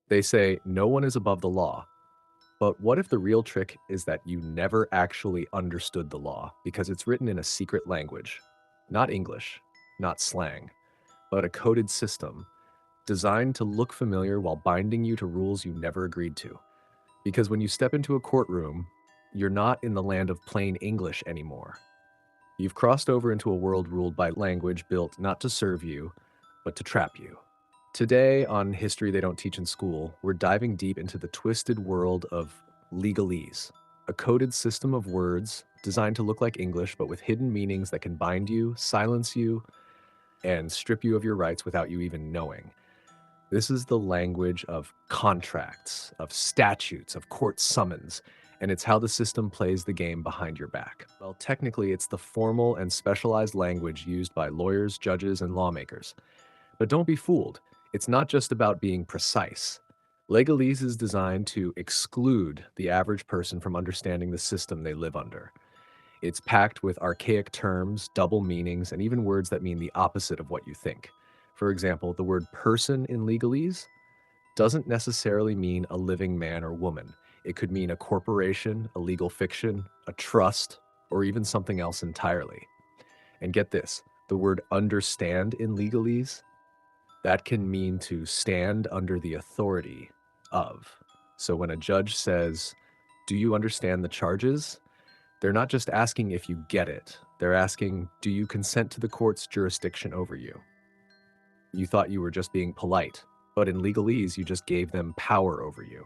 They say no one is above the law. But what if the real trick is that you never actually understood the law because it's written in a secret language? Not English, not slang, but a coded system designed to look familiar while binding you to rules you never agreed to. Because when you step into a courtroom, you're not in the land of plain English anymore. You've crossed over into a world ruled by language built not to serve you, but to trap you. Today, on History They Don't Teach in School, we're diving deep into the twisted world of legalese, a coded system of words designed to look like English but with hidden meanings that can bind you, silence you, and strip you of your rights without you even knowing. This is the language of contracts, of statutes, of court summons, and it's how the system plays the game behind your back. Well, technically, it's the formal and specialized language used by lawyers, judges, and lawmakers. But don't be fooled. It's not just about being precise. Legalese is designed to exclude the average person from understanding the system they live under. It's packed with archaic terms, double meanings, and even words that mean the opposite of what you think. For example, the word person in legalese doesn't necessarily mean a living man or woman. It could mean a corporation, a legal fiction, a trust, or even something else entirely. And get this, the word understand in legalese, that can mean to stand under the authority of. So when a judge says, "Do you understand the charges?" They're not just asking if you get it. They're asking, "Do you consent to the court's jurisdiction over you?" You thought you were just being polite, but in legalese, you just gave them power over you.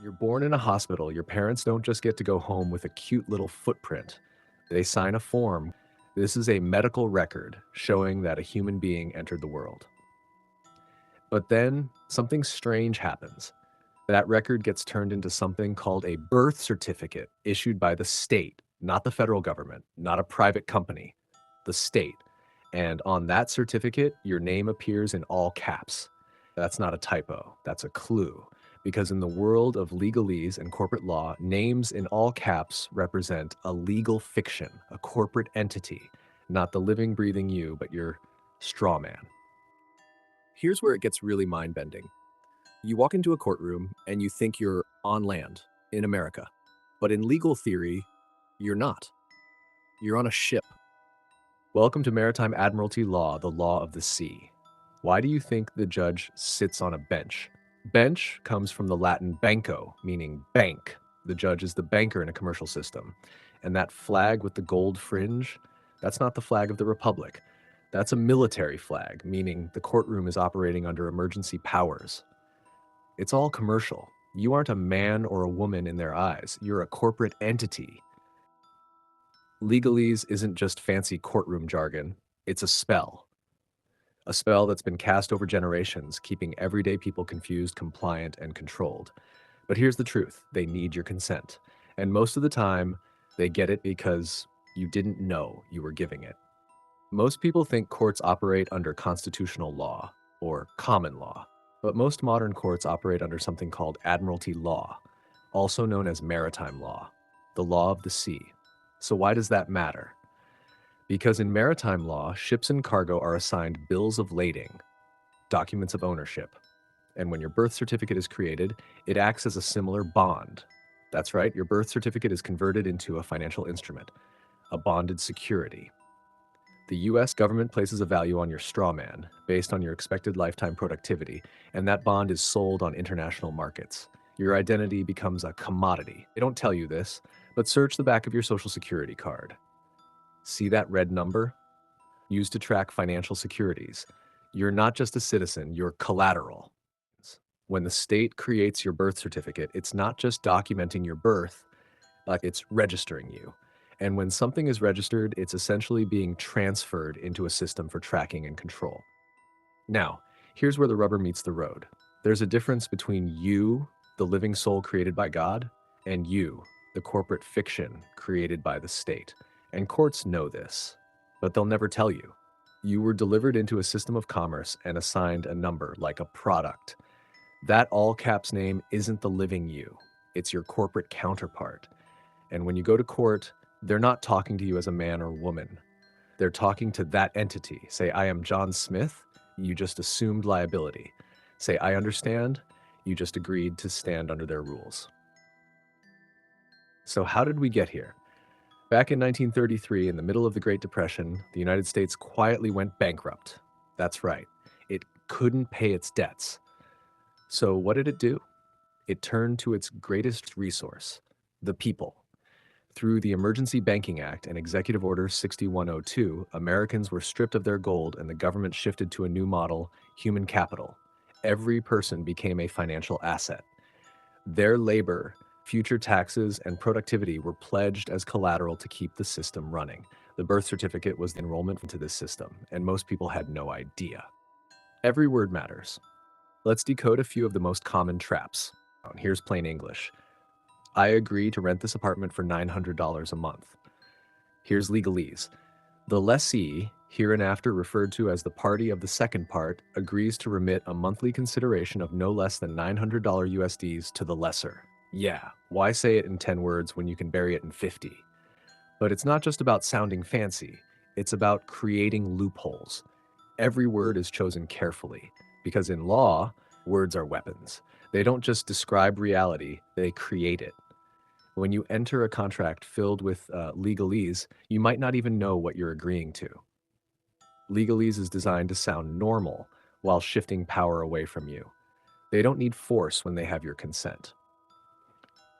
You're born in a hospital. Your parents don't just get to go home with a cute little footprint. They sign a form. This is a medical record showing that a human being entered the world. But then something strange happens. That record gets turned into something called a birth certificate issued by the state, not the federal government, not a private company, the state. And on that certificate, your name appears in all caps. That's not a typo, that's a clue. Because in the world of legalese and corporate law, names in all caps represent a legal fiction, a corporate entity, not the living, breathing you, but your straw man. Here's where it gets really mind bending. You walk into a courtroom and you think you're on land in America. But in legal theory, you're not. You're on a ship. Welcome to maritime admiralty law, the law of the sea. Why do you think the judge sits on a bench? Bench comes from the Latin banco, meaning bank. The judge is the banker in a commercial system. And that flag with the gold fringe, that's not the flag of the Republic. That's a military flag, meaning the courtroom is operating under emergency powers. It's all commercial. You aren't a man or a woman in their eyes. You're a corporate entity. Legalese isn't just fancy courtroom jargon. It's a spell that's been cast over generations, keeping everyday people confused, compliant, and controlled. But here's the truth. They need your consent. And most of the time, they get it because you didn't know you were giving it. Most people think courts operate under constitutional law or common law, but most modern courts operate under something called admiralty law, also known as maritime law, the law of the sea. So why does that matter? Because in maritime law, ships and cargo are assigned bills of lading, documents of ownership. And when your birth certificate is created, it acts as a similar bond. That's right, your birth certificate is converted into a financial instrument, a bonded security. The US government places a value on your straw man based on your expected lifetime productivity, and that bond is sold on international markets. Your identity becomes a commodity. They don't tell you this, but search the back of your Social Security card. See that red number? Used to track financial securities. You're not just a citizen, you're collateral. When the state creates your birth certificate, it's not just documenting your birth, it's registering you. And when something is registered, it's essentially being transferred into a system for tracking and control. Now, here's where the rubber meets the road. There's a difference between you, the living soul created by God, and you, the corporate fiction created by the state. And courts know this, but they'll never tell you. You were delivered into a system of commerce and assigned a number, like a product. That all caps name isn't the living you, it's your corporate counterpart. And when you go to court, they're not talking to you as a man or woman. They're talking to that entity. Say, "I am John Smith." You just assumed liability. Say, "I understand," You just agreed to stand under their rules. So how did we get here? Back in 1933, in the middle of the Great Depression, the United States quietly went bankrupt. That's right. It couldn't pay its debts. So what did it do? It turned to its greatest resource, the people. Through the Emergency Banking Act and Executive Order 6102, Americans were stripped of their gold and the government shifted to a new model, human capital. Every person became a financial asset. Their labor, future taxes, and productivity were pledged as collateral to keep the system running. The birth certificate was the enrollment into this system, and most people had no idea. Every word matters. Let's decode a few of the most common traps. Here's plain English. I agree to rent this apartment for $900 a month. Here's legalese. The lessee, hereinafter referred to as the party of the second part, agrees to remit a monthly consideration of no less than $900 USDs to the lessor. Yeah, why say it in 10 words when you can bury it in 50? But it's not just about sounding fancy, it's about creating loopholes. Every word is chosen carefully, because in law, words are weapons. They don't just describe reality, they create it. When you enter a contract filled with legalese, you might not even know what you're agreeing to. Legalese is designed to sound normal while shifting power away from you. They don't need force when they have your consent.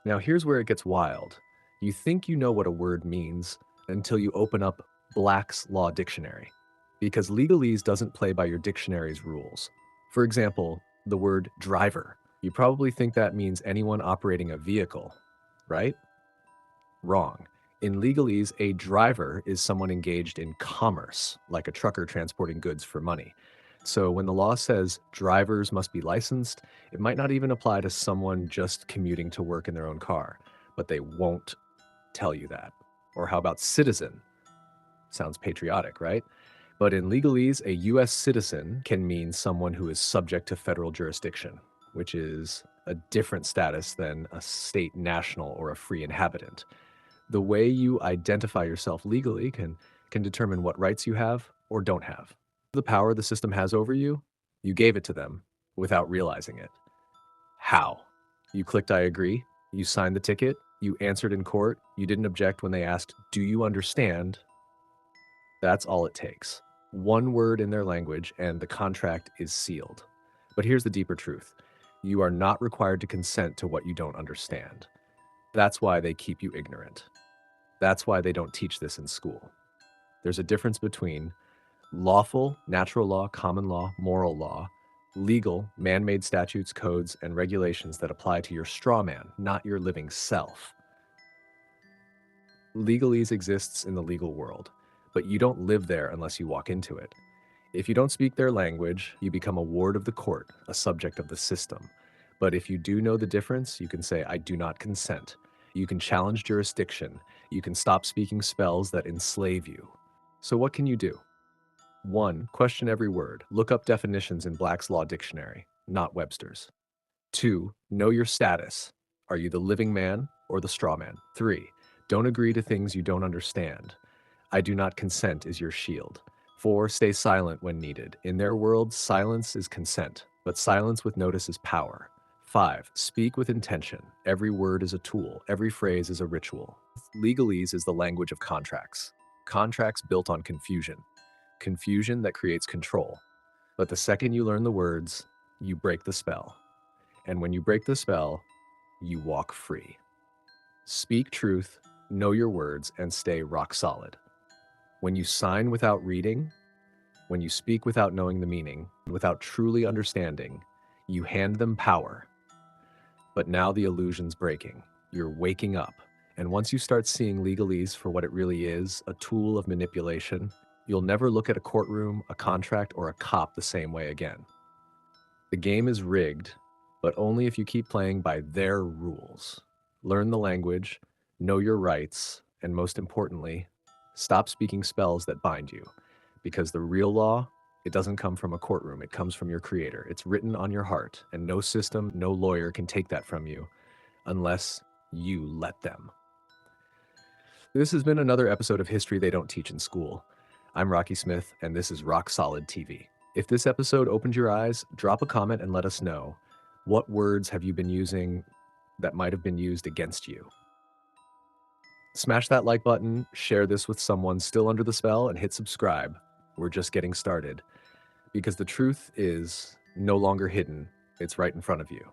Now here's where it gets wild. You think you know what a word means until you open up Black's Law Dictionary, because legalese doesn't play by your dictionary's rules. For example, the word driver. You probably think that means anyone operating a vehicle, right? Wrong. In legalese, a driver is someone engaged in commerce, like a trucker transporting goods for money. So when the law says drivers must be licensed, it might not even apply to someone just commuting to work in their own car, but they won't tell you that. Or how about citizen? Sounds patriotic, right? But in legalese, a US citizen can mean someone who is subject to federal jurisdiction, which is a different status than a state national or a free inhabitant. The way you identify yourself legally can determine what rights you have or don't have. The power the system has over you, you gave it to them without realizing it. How? You clicked I agree, you signed the ticket, you answered in court, you didn't object when they asked, do you understand? That's all it takes. One word in their language and the contract is sealed. But here's the deeper truth. You are not required to consent to what you don't understand. That's why they keep you ignorant. That's why they don't teach this in school. There's a difference between lawful, natural law, common law, moral law, legal, man-made statutes, codes, and regulations that apply to your strawman, not your living self. Legalese exists in the legal world, but you don't live there unless you walk into it. If you don't speak their language, you become a ward of the court, a subject of the system. But if you do know the difference, you can say, I do not consent. You can challenge jurisdiction. You can stop speaking spells that enslave you. So what can you do? 1. Question every word. Look up definitions in Black's Law Dictionary, not Webster's. 2. Know your status. Are you the living man or the straw man? 3. Don't agree to things you don't understand. I do not consent is your shield. 4. Stay silent when needed. In their world, silence is consent, but silence with notice is power. 5. Speak with intention. Every word is a tool. Every phrase is a ritual. Legalese is the language of contracts. Contracts built on confusion. Confusion that creates control. But the second you learn the words, you break the spell. And when you break the spell, you walk free. Speak truth, know your words, and stay rock solid. When you sign without reading, when you speak without knowing the meaning, without truly understanding, you hand them power. But now the illusion's breaking. You're waking up. And once you start seeing legalese for what it really is, a tool of manipulation, you'll never look at a courtroom, a contract, or a cop the same way again. The game is rigged, but only if you keep playing by their rules. Learn the language, know your rights, and most importantly, stop speaking spells that bind you. Because the real law, it doesn't come from a courtroom, it comes from your creator. It's written on your heart, and no system, no lawyer can take that from you unless you let them. This has been another episode of History They Don't Teach in School. I'm Rocky Smith, and this is Rock Solid TV. If this episode opened your eyes, drop a comment and let us know. What words have you been using that might have been used against you? Smash that like button, share this with someone still under the spell, and hit subscribe. We're just getting started because the truth is no longer hidden, it's right in front of you.